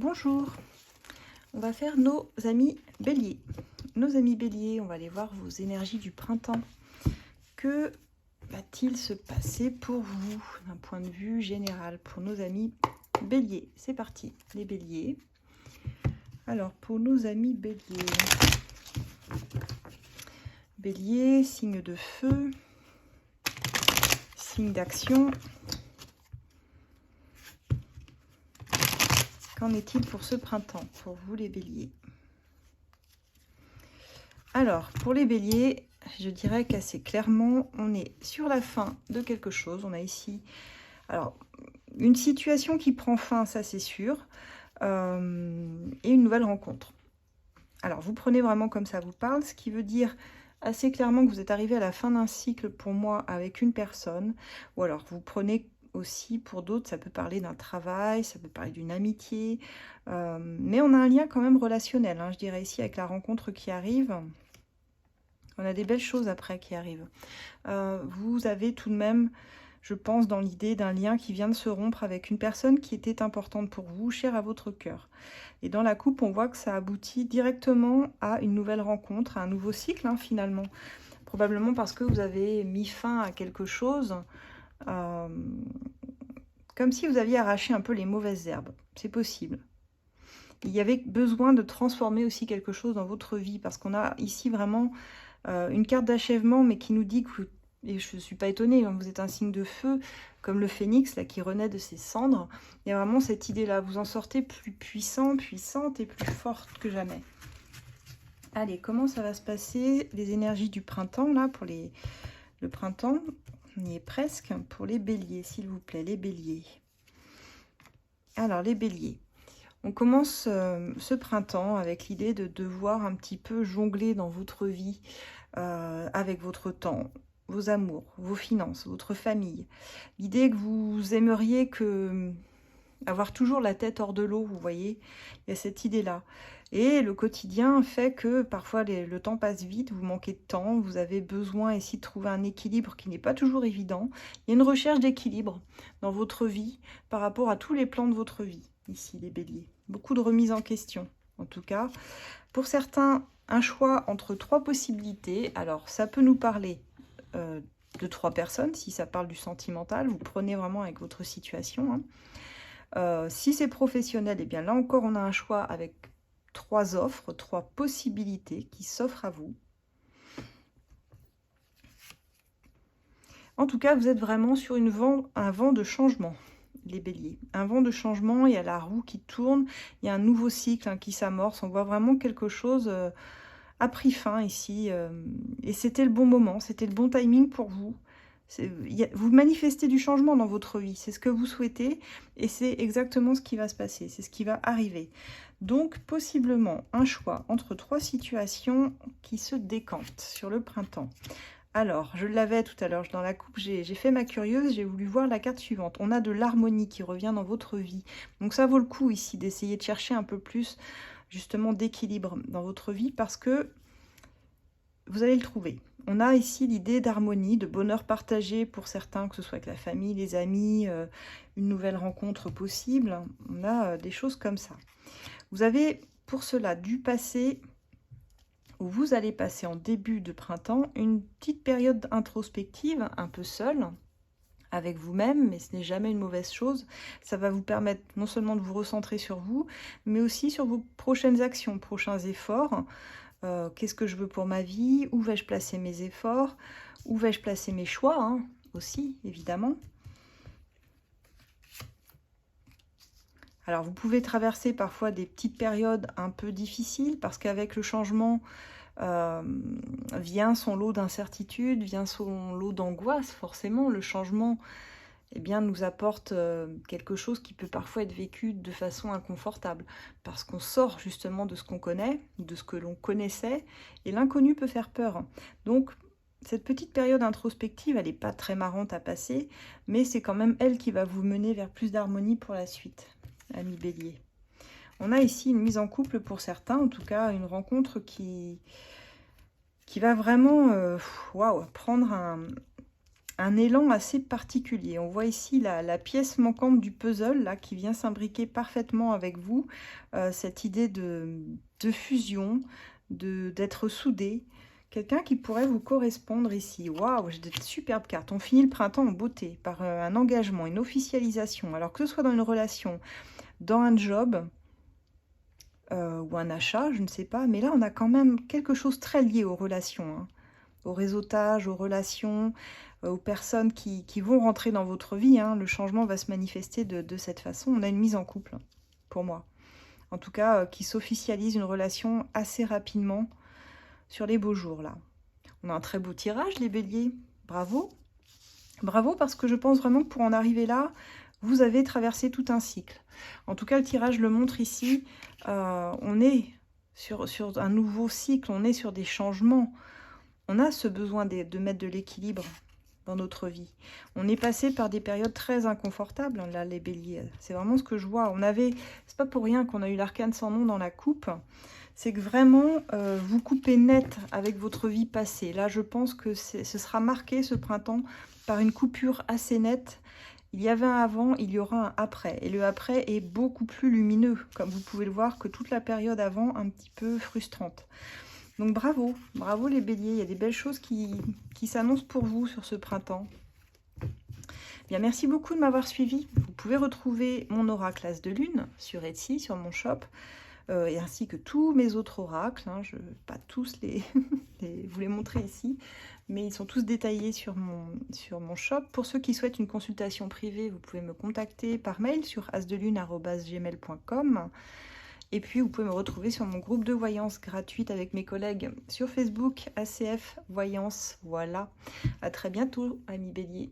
Bonjour, on va faire nos amis béliers. Nos amis béliers, on va aller voir vos énergies du printemps. Que va-t-il se passer pour vous d'un point de vue général pour nos amis béliers? C'est parti, les béliers. Alors, pour nos amis béliers, bélier, signe de feu, signe d'action. Qu'en est-il pour ce printemps, pour vous les béliers? Alors, pour les béliers, je dirais qu'assez clairement, on est sur la fin de quelque chose. On a ici, alors, une situation qui prend fin, ça c'est sûr, et une nouvelle rencontre. Alors, vous prenez vraiment comme ça vous parle, ce qui veut dire assez clairement que vous êtes arrivé à la fin d'un cycle pour moi avec une personne, ou alors vous prenez aussi pour d'autres, ça peut parler d'un travail, ça peut parler d'une amitié, mais on a un lien quand même relationnel, hein, je dirais ici avec la rencontre qui arrive. On a des belles choses après qui arrivent. Vous avez tout de même, je pense, dans l'idée d'un lien qui vient de se rompre avec une personne qui était importante pour vous, chère à votre cœur. Et dans la coupe, on voit que ça aboutit directement à une nouvelle rencontre, à un nouveau cycle, hein, finalement. Probablement parce que vous avez mis fin à quelque chose, comme si vous aviez arraché un peu les mauvaises herbes. C'est possible. Il y avait besoin de transformer aussi quelque chose dans votre vie, parce qu'on a ici vraiment une carte d'achèvement, mais qui nous dit que, et je ne suis pas étonnée, hein, vous êtes un signe de feu, comme le phénix, là, qui renaît de ses cendres. Il y a vraiment cette idée-là, vous en sortez plus puissant, puissante et plus forte que jamais. Allez, comment ça va se passer, les énergies du printemps, là, pour le printemps? On y est presque, pour les béliers, s'il vous plaît, les béliers. Alors, les béliers. On commence ce printemps avec l'idée de devoir un petit peu jongler dans votre vie avec votre temps, vos amours, vos finances, votre famille. L'idée que vous aimeriez avoir toujours la tête hors de l'eau, vous voyez, il y a cette idée-là. Et le quotidien fait que parfois le temps passe vite, vous manquez de temps, vous avez besoin ici de trouver un équilibre qui n'est pas toujours évident. Il y a une recherche d'équilibre dans votre vie par rapport à tous les plans de votre vie, ici les béliers. Beaucoup de remises en question, en tout cas. Pour certains, un choix entre 3 possibilités. Alors, ça peut nous parler de 3 personnes, si ça parle du sentimental, vous prenez vraiment avec votre situation, hein. Si c'est professionnel, et bien là encore, on a un choix avec 3 offres, 3 possibilités qui s'offrent à vous. En tout cas, vous êtes vraiment sur un vent de changement, les béliers. Un vent de changement, il y a la roue qui tourne, il y a un nouveau cycle, hein, qui s'amorce. On voit vraiment quelque chose a pris fin ici. Et c'était le bon moment, c'était le bon timing pour vous. Vous manifestez du changement dans votre vie, c'est ce que vous souhaitez et c'est exactement ce qui va se passer, c'est ce qui va arriver. Donc possiblement un choix entre 3 situations qui se décantent sur le printemps. Alors, je l'avais tout à l'heure dans la coupe, j'ai fait ma curieuse, j'ai voulu voir la carte suivante. On a de l'harmonie qui revient dans votre vie. Donc ça vaut le coup ici d'essayer de chercher un peu plus justement d'équilibre dans votre vie parce que vous allez le trouver. On a ici l'idée d'harmonie, de bonheur partagé pour certains, que ce soit avec la famille, les amis, une nouvelle rencontre possible. On a des choses comme ça. Vous avez pour cela dû passer, ou vous allez passer en début de printemps, une petite période introspective, un peu seule, avec vous-même, mais ce n'est jamais une mauvaise chose. Ça va vous permettre non seulement de vous recentrer sur vous, mais aussi sur vos prochaines actions, prochains efforts. Qu'est-ce que je veux pour ma vie? Où vais-je placer mes efforts? Où vais-je placer mes choix, hein, aussi, évidemment. Alors, vous pouvez traverser parfois des petites périodes un peu difficiles, parce qu'avec le changement vient son lot d'incertitude, vient son lot d'angoisse, forcément. Le changement, eh bien, nous apporte quelque chose qui peut parfois être vécu de façon inconfortable, parce qu'on sort justement de ce qu'on connaît, de ce que l'on connaissait, et l'inconnu peut faire peur. Donc, cette petite période introspective, elle n'est pas très marrante à passer, mais c'est quand même elle qui va vous mener vers plus d'harmonie pour la suite, amis bélier. On a ici une mise en couple pour certains, en tout cas une rencontre qui va vraiment prendre un élan assez particulier. On voit ici la pièce manquante du puzzle là, qui vient s'imbriquer parfaitement avec vous. Cette idée de fusion, d'être soudé. Quelqu'un qui pourrait vous correspondre ici. Waouh, j'ai de superbes cartes. On finit le printemps en beauté par un engagement, une officialisation. Alors que ce soit dans une relation, dans un job ou un achat, je ne sais pas. Mais là, on a quand même quelque chose très lié aux relations, hein, au réseautage, aux relations, aux personnes qui vont rentrer dans votre vie. Hein. Le changement va se manifester de cette façon. On a une mise en couple, pour moi. En tout cas, qui s'officialise une relation assez rapidement sur les beaux jours, là. On a un très beau tirage, les béliers. Bravo. Bravo, parce que je pense vraiment que pour en arriver là, vous avez traversé tout un cycle. En tout cas, le tirage le montre ici. On est sur un nouveau cycle, on est sur des changements. On a ce besoin de mettre de l'équilibre dans notre vie. On est passé par des périodes très inconfortables, là, les béliers. C'est vraiment ce que je vois. C'est pas pour rien qu'on a eu l'arcane sans nom dans la coupe. C'est que vraiment, vous coupez net avec votre vie passée. Là, je pense que ce sera marqué, ce printemps, par une coupure assez nette. Il y avait un avant, il y aura un après. Et le après est beaucoup plus lumineux, comme vous pouvez le voir, que toute la période avant, un petit peu frustrante. Donc bravo, bravo les béliers. Il y a des belles choses qui s'annoncent pour vous sur ce printemps. Bien, merci beaucoup de m'avoir suivi. Vous pouvez retrouver mon oracle As de Lune sur Etsy, sur mon shop. Et ainsi que tous mes autres oracles. Hein, je ne vais pas tous vous les montrer ici, mais ils sont tous détaillés sur mon shop. Pour ceux qui souhaitent une consultation privée, vous pouvez me contacter par mail sur asdelune@gmail.com. Et puis, vous pouvez me retrouver sur mon groupe de voyance gratuite avec mes collègues sur Facebook, ACF Voyance. Voilà. À très bientôt, amis béliers.